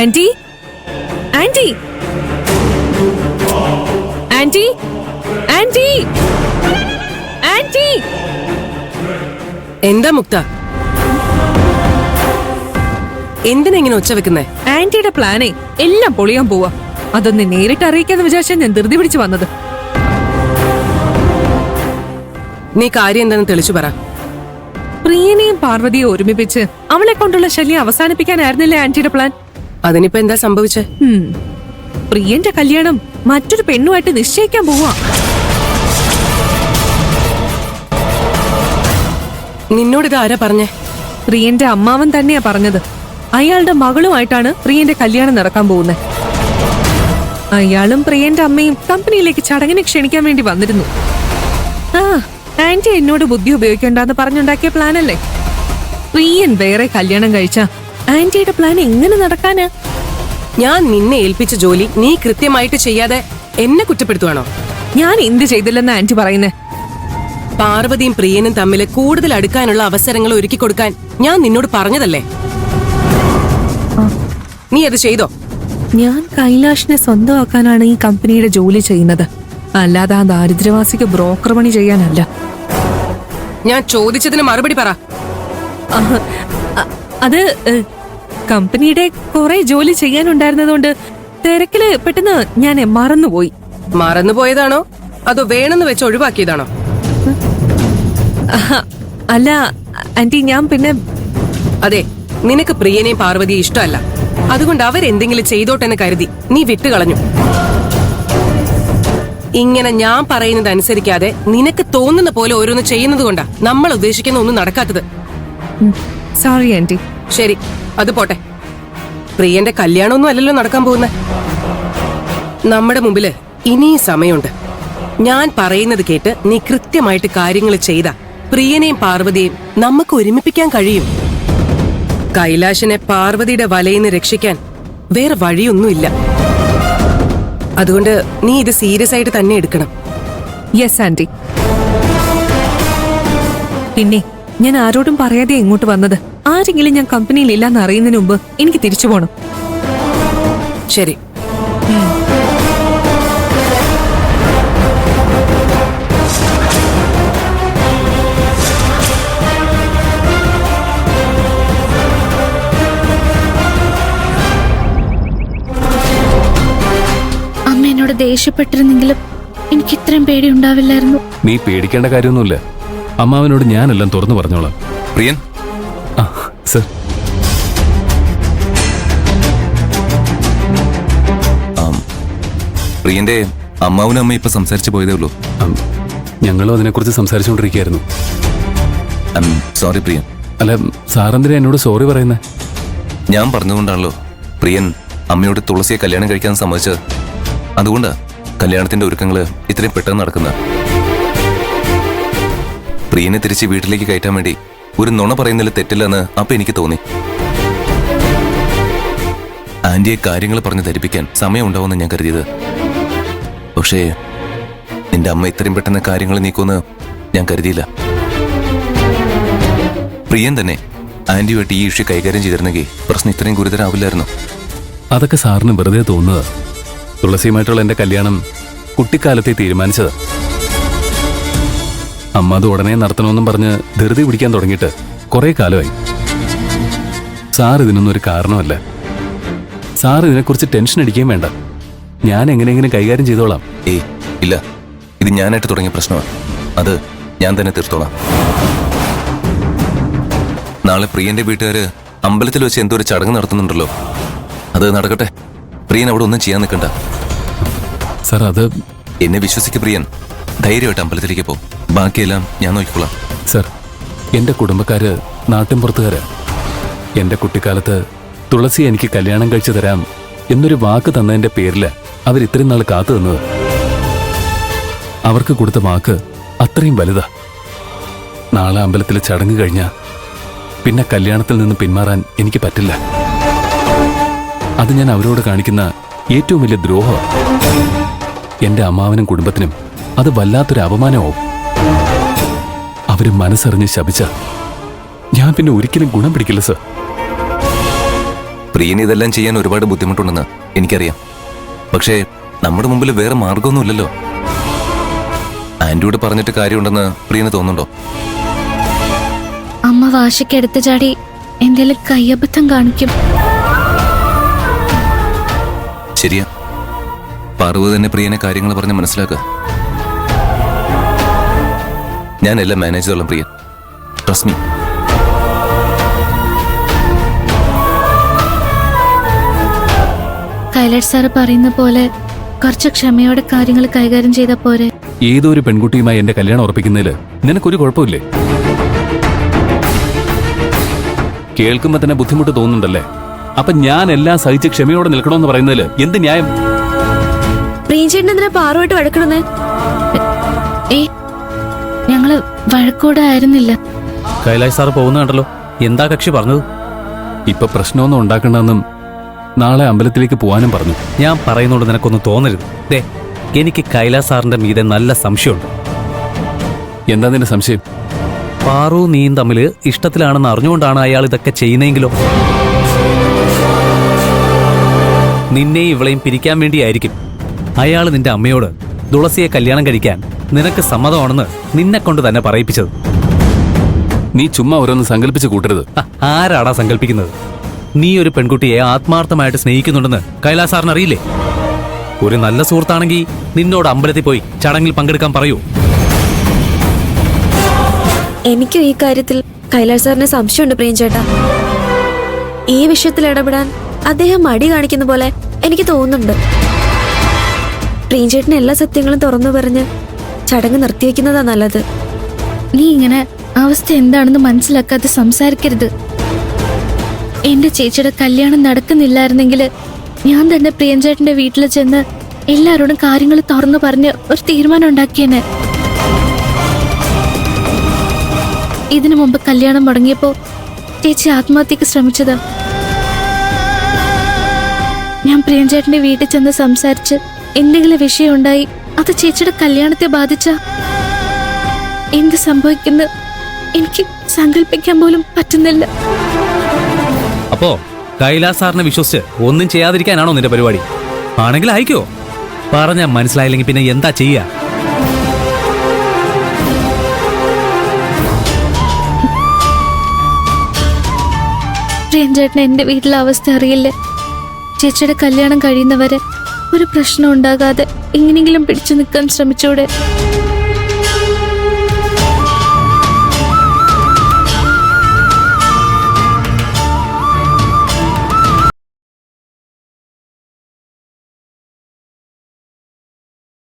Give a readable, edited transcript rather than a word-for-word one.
Anti, aunty, aunty, aunty, aunty. എന്താ മുക്ത? എന്തിനാ ഇങ്ങനെ ഒച്ച വെക്കുന്നേ? ആന്റിയുടെ പ്ലാനേ എല്ലാം പൊളിയാൻ പോവാ. അതൊന്ന് നേരിട്ട് അറിയിക്കാന്ന് വിചാരിച്ചാ ഞാൻ ധൃതി പിടിച്ചു വന്നത്. നീ കാര്യം എന്താണെന്ന് തെളിച്ചു പറ. പ്രിയനെയും പാർവതിയെ ഒരുമിപ്പിച്ച് അവളെ കൊണ്ടുള്ള ശല്യം അവസാനിപ്പിക്കാനായിരുന്നില്ലേ ആന്റിയുടെ പ്ലാൻ? അതിനിപ്പോ എന്താ സംഭവിച്ചേ? പ്രിയന്റെ കല്യാണം മറ്റൊരു പെണ്ണുമായിട്ട് നിശ്ചയിക്കാൻ പോവാ. നിന്നോടിത് ആരാ പറഞ്ഞേ? പ്രിയന്റെ അമ്മാവൻ തന്നെയാ പറഞ്ഞത്. അയാളുടെ മകളുമായിട്ടാണ് പ്രിയന്റെ കല്യാണം നടക്കാൻ പോകുന്നത്. അയാളും പ്രിയന്റെ അമ്മയും കമ്പനിയിലേക്ക് ചടങ്ങിന് ക്ഷണിക്കാൻ വേണ്ടി വന്നിരുന്നു. ആന്റി എന്നോട് ബുദ്ധി ഉപയോഗിക്കണ്ടെന്ന് പറഞ്ഞുണ്ടാക്കിയ പ്ലാൻ അല്ലേ? പ്രിയൻ വേറെ കല്യാണം കഴിച്ച ആന്റിയുടെ പ്ലാൻ എങ്ങനെ നടക്കാനാ? ഞാൻ നിന്നെ ഏൽപ്പിച്ച ജോലി നീ കൃത്യമായിട്ട് ചെയ്യാതെ എന്നെ കുറ്റപ്പെടുത്തുവാണോ? ഞാൻ എന്ത് ചെയ്തില്ലെന്ന് ആന്റി പറയുന്നേ? പാർവതിയും പ്രിയനും തമ്മിൽ കൂടുതൽ അടുക്കാനുള്ള അവസരങ്ങൾ ഒരുക്കി കൊടുക്കാൻ ഞാൻ നിന്നോട് പറഞ്ഞതല്ലേ? നീ അത് ചെയ്തോ? ഞാൻ കൈലാഷിനെ സ്വന്തമാക്കാനാണ് ഈ കമ്പനിയുടെ ജോലി ചെയ്യുന്നത്, അല്ലാതെ ആ ദാരിദ്ര്യവാസിക്ക് ബ്രോക്കർ പണി ചെയ്യാനല്ല. ഞാൻ ചോദിച്ചതിന് മറുപടി പറ. അത് കമ്പനിയുടെ കുറെ ജോലി ചെയ്യാനുണ്ടായിരുന്നതുകൊണ്ട് തിരക്കില് പെട്ടെന്ന് ഞാൻ മറന്നുപോയി. മറന്നുപോയതാണോ അതോ വേണമെന്ന് വെച്ച് ഒഴിവാക്കിയതാണോ? അല്ല ആന്റി, ഞാൻ പിന്നെ അതെ, നിനക്ക് പ്രിയനെയും പാർവതിയും ഇഷ്ടമല്ല. അതുകൊണ്ട് അവരെന്തെങ്കിലും ചെയ്തോട്ടെന്ന് കരുതി നീ വിട്ടുകളഞ്ഞു. ഇങ്ങനെ ഞാൻ പറയുന്നത് അനുസരിക്കാതെ നിനക്ക് തോന്നുന്ന പോലെ ഓരോന്ന് ചെയ്യുന്നത് കൊണ്ടാ നമ്മൾ ഉദ്ദേശിക്കുന്ന ഒന്നും നടക്കാത്തത്. Sorry aunty. ശരി, അത് പോട്ടെ. പ്രിയന്റെ കല്യാണമൊന്നും അല്ലല്ലോ നടക്കാൻ പോകുന്നത്. നമ്മുടെ മുമ്പില് ഇനിയും സമയമുണ്ട്. ഞാൻ പറയുന്നത് കേട്ട് നീ കൃത്യമായിട്ട് കാര്യങ്ങൾ ചെയ്ത പ്രിയനെയും പാർവതിയെയും നമുക്ക് ഒരുമിപ്പിക്കാൻ കഴിയും. കൈലാഷിനെ പാർവതിയുടെ വലയിൽ നിന്ന് രക്ഷിക്കാൻ വേറെ വഴിയൊന്നുമില്ല. അതുകൊണ്ട് നീ ഇത് സീരിയസ് ആയിട്ട് തന്നെ എടുക്കണം. Yes aunty. പിന്നെ ഞാൻ ആരോടും പറയാതെ ഇങ്ങോട്ട് വന്നത്. ആരെങ്കിലും ഞാൻ കമ്പനിയിൽ ഇല്ലാന്ന് അറിയുന്നതിന് മുമ്പ് എനിക്ക് തിരിച്ചു പോണം. ശരി. എന്നോട് ദേഷ്യപ്പെട്ടിരുന്നെങ്കിലും എനിക്ക് ഇത്രയും പേടി ഉണ്ടാവില്ലായിരുന്നു. നീ പേടിക്കേണ്ട കാര്യമൊന്നുമില്ല. അമ്മാവനോട് ഞാനെല്ലാം തുറന്നു പറഞ്ഞോളാം. പ്രിയൻ, സർ. പ്രിയന്റെ അമ്മാവനും അമ്മ ഇപ്പൊ സംസാരിച്ചു പോയതേ ഉള്ളൂ. ഞങ്ങളും അതിനെക്കുറിച്ച് സംസാരിച്ചുകൊണ്ടിരിക്കുകയായിരുന്നു. സോറി പ്രിയൻ. അല്ല, സാറെന്തിനാ എന്നോട് സോറി പറയുന്നേ? ഞാൻ പറഞ്ഞതുകൊണ്ടാണല്ലോ പ്രിയൻ അമ്മയോട് തുളസിയെ കല്യാണം കഴിക്കാൻ സമ്മതിച്ചത്. അതുകൊണ്ടാ കല്യാണത്തിന്റെ ഒരുക്കങ്ങള് ഇത്രയും പെട്ടെന്ന് നടക്കുന്നത്. പ്രിയനെ തിരിച്ച് വീട്ടിലേക്ക് കയറ്റാൻ വേണ്ടി ഒരു നുണ പറയുന്നതിൽ തെറ്റില്ലെന്ന് അപ്പൊ എനിക്ക് തോന്നി. ആന്റിയെ കാര്യങ്ങൾ പറഞ്ഞ് ധരിപ്പിക്കാൻ സമയം ഉണ്ടാവുമെന്ന് ഞാൻ കരുതിയത്. പക്ഷേ എന്റെ അമ്മ ഇത്രയും പെട്ടെന്ന് കാര്യങ്ങൾ നീക്കുമെന്ന് ഞാൻ കരുതിയില്ല. പ്രിയൻ തന്നെ ആന്റിയുമായിട്ട് ഈ ഇഷ്യൂ കൈകാര്യം ചെയ്തിരുന്നെങ്കിൽ പ്രശ്നം ഇത്രയും ഗുരുതരാവില്ലായിരുന്നു. അതൊക്കെ സാറിന് വെറുതെ തോന്നുന്നത്. തുളസിയുമായിട്ടുള്ള എന്റെ കല്യാണം കുട്ടിക്കാലത്തെ തീരുമാനിച്ചത്. അമ്മ അത് ഉടനെ നടത്തണമെന്നും പറഞ്ഞ് ധൃതി പിടിക്കാൻ തുടങ്ങിയിട്ട് കുറെ കാലമായി. സാർ ഇതിനൊന്നും ഒരു കാരണമല്ല. സാർ ഇതിനെക്കുറിച്ച് ടെൻഷൻ അടിക്കുകയും വേണ്ട. ഞാൻ എങ്ങനെയെങ്കിലും കൈകാര്യം ചെയ്തോളാം. ഏയ് ഇല്ല, ഇത് ഞാനായിട്ട് തുടങ്ങിയ പ്രശ്നമാണ്. അത് ഞാൻ തന്നെ തീർത്തോളാം. നാളെ പ്രിയന്റെ വീട്ടുകാര് അമ്പലത്തിൽ വെച്ച് എന്തോ ഒരു ചടങ്ങ് നടത്തുന്നുണ്ടല്ലോ. അത് നടക്കട്ടെ. പ്രിയൻ അവിടെ ഒന്നും ചെയ്യാൻ നിൽക്കണ്ട. സാർ, അത് എന്നെ വിശ്വസിക്ക് പ്രിയൻ. ധൈര്യമായിട്ട് അമ്പലത്തിലേക്ക് പോ. ബാക്കിയെല്ലാം ഞാൻ നോക്കിക്കൊള്ളാം. സാർ, എന്റെ കുടുംബക്കാര് നാട്ടിൻപുറത്തുകാര്. എന്റെ കുട്ടിക്കാലത്ത് തുളസി എനിക്ക് കല്യാണം കഴിച്ചു തരാം എന്നൊരു വാക്ക് തന്നതിന്റെ പേരില് അവർ ഇത്രയും നാൾ കാത്തു നിന്നത്. അവർക്ക് കൊടുത്ത വാക്ക് അത്രയും വലുതാ. നാളെ അമ്പലത്തിലെ ചടങ്ങ് കഴിഞ്ഞാ പിന്നെ കല്യാണത്തിൽ നിന്ന് പിന്മാറാൻ എനിക്ക് പറ്റില്ല. അത് ഞാൻ അവരോട് കാണിക്കുന്ന ഏറ്റവും വലിയ ദ്രോഹമാണ്. എന്റെ അമ്മാവനും കുടുംബത്തിനും അത് വല്ലാത്തൊരു അപമാനമാവും. അവര് മനസ്സറിഞ്ഞ് ശപിച്ച ഞാൻ പിന്നെ ഒരിക്കലും ഗുണം പിടിക്കില്ല സർ. പ്രിയന് ഇതെല്ലാം ചെയ്യാൻ ഒരുപാട് ബുദ്ധിമുട്ടുണ്ടെന്ന് എനിക്കറിയാം. പക്ഷേ നമ്മുടെ മുമ്പിൽ വേറെ മാർഗമൊന്നുമില്ലല്ലോ. ആന്റിയോട് പറഞ്ഞിട്ട് കാര്യമുണ്ടെന്ന് പ്രിയന് തോന്നുന്നുണ്ടോ? അമ്മ വാശിക്ക് എടുത്തു ചാടി എന്തേലും കയ്യബദ്ധം കാണിക്കും. ശരിയാ, പാർവതി തന്നെ പ്രിയനെ കാര്യങ്ങൾ പറഞ്ഞ് മനസ്സിലാക്കുക. ഞാൻ എല്ലാം മാനേജ് ചെയ്തോളാം പ്രിയ, ട്രസ്റ്റ് മീ. കൈലാഷ് സാറ് പറയുന്ന പോലെ കുറച്ച് ക്ഷമയോടെ കാര്യങ്ങൾ കൈകാര്യം ചെയ്ത പോരെ. ഏതോ ഒരു പെൺകുട്ടിയുമായി എന്റെ കല്യാണം ഉറപ്പിക്കുന്നതിൽ നിനക്കൊരു കുഴപ്പമില്ലേ? കേൾക്കുമ്പോ തന്നെ ബുദ്ധിമുട്ട് തോന്നുന്നുണ്ടല്ലേ? അപ്പൊ ഞാൻ എല്ലാം സഹിച്ച് ക്ഷമയോടെ നിൽക്കണമെന്ന് പറയുന്നതിൽ എന്ത് ന്യായം? പ്രിയൻചേട്ടൻ എന്തിനാ പാറുമായിട്ട് വഴക്കിടുന്നേ? ഞങ്ങള് വഴക്കൂടെ ആയിരുന്നില്ല. കൈലാഷ് സാറ് പോകുന്ന കണ്ടല്ലോ, എന്താ കക്ഷി പറഞ്ഞത്? ഇപ്പൊ പ്രശ്നമൊന്നും ഉണ്ടാക്കണ്ടെന്നും നാളെ അമ്പലത്തിലേക്ക് പോവാനും പറഞ്ഞു. ഞാൻ പറയുന്നോണ്ട് നിനക്കൊന്നും തോന്നരുത്. ദേ, എനിക്ക് കൈലാഷ് സാറിന്റെ മീതെ നല്ല സംശയമുണ്ട്. എന്താ നിന്റെ സംശയം? പാറു നീയും തമ്മിൽ ഇഷ്ടത്തിലാണെന്ന് അറിഞ്ഞുകൊണ്ടാണ് അയാൾ ഇതൊക്കെ ചെയ്യുന്നതെങ്കിലോ? നിന്നെയും ഇവളെയും പിരിക്കാൻ വേണ്ടിയായിരിക്കും അയാൾ നിന്റെ അമ്മയോട് തുളസിയെ കല്യാണം കഴിക്കാൻ നിനക്ക് സമ്മതമാണെന്ന് നിന്നെ കൊണ്ട് തന്നെ പറയിപ്പിച്ചത്. നീ ചുമ്മാ ഓരോന്ന് സങ്കല്പിച്ച് കൂട്ടരുത്. ആരാടാ സങ്കല്പിക്കുന്നത്? നീ ഒരു പെൺകുട്ടിയെ ആത്മാർത്ഥമായിട്ട് സ്നേഹിക്കുന്നുണ്ടെന്ന് കൈലാഷ് സാറിന് അറിയില്ലേ? ഒരു നല്ല സുഹൃത്താണെങ്കിൽ നിന്നോട് അമ്പലത്തിൽ പോയി ചടങ്ങിൽ പങ്കെടുക്കാൻ പറയൂ. എനിക്കും ഈ കാര്യത്തിൽ കൈലാഷ് സാറിന് സംശയമുണ്ട് പ്രിയൻചേട്ടാ. ഈ വിഷയത്തിൽ ഇടപെടാൻ അദ്ദേഹം മടി കാണിക്കുന്ന പോലെ എനിക്ക് തോന്നുന്നുണ്ട്. പ്രിയൻചേട്ടന് എല്ലാ സത്യങ്ങളും തുറന്നു പറഞ്ഞ് ചടങ്ങ് നിർത്തിവെക്കുന്നതാ നല്ലത്. നീ ഇങ്ങനെ അവസ്ഥ എന്താണെന്ന് മനസ്സിലാക്കാതെ സംസാരിക്കരുത്. എന്റെ ചേച്ചിയുടെ കല്യാണം നടക്കുന്നില്ലായിരുന്നെങ്കിൽ ഞാൻ തന്നെ പ്രിയൻചേട്ടന്റെ വീട്ടിൽ ചെന്ന് എല്ലാവരോടും കാര്യങ്ങൾ തുറന്നു പറഞ്ഞ് ഒരു തീരുമാനം ഉണ്ടാക്കിയേനെ. ഇതിനു മുമ്പ് കല്യാണം മുടങ്ങിയപ്പോ ചേച്ചി ആത്മഹത്യക്ക് ശ്രമിച്ചതാ. ഞാൻ പ്രിയൻചേട്ടന്റെ വീട്ടിൽ ചെന്ന് സംസാരിച്ച് എന്തെങ്കിലും വിഷയം ഉണ്ടായി അത് ചേച്ചിയുടെ കല്യാണത്തെ ബാധിച്ച എന്ത് സംഭവിക്കുന്നു എനിക്ക് സങ്കല്പിക്കാൻ പോലും പറ്റുന്നില്ല. അപ്പോ കൈലാഷ് സാറിനെ വിശ്വസിച്ച് ഒന്നും ചെയ്യാതിരിക്കാനാണോ നിന്റെ പരിപാടി? ആണെങ്കിൽ അയക്കോ. പറഞ്ഞാൽ മനസ്സിലായില്ലെങ്കിൽ പിന്നെ എന്താ ചെയ്യാ? പ്രിയൻചേട്ടന് എന്റെ വീട്ടിലെ അവസ്ഥ അറിയില്ലേ? ചേച്ചിയുടെ കല്യാണം കഴിയുന്നവരെ ഒരു പ്രശ്നം ഉണ്ടാകാതെ എങ്ങനെയെങ്കിലും പിടിച്ചു നിൽക്കാൻ ശ്രമിച്ചൂടെ?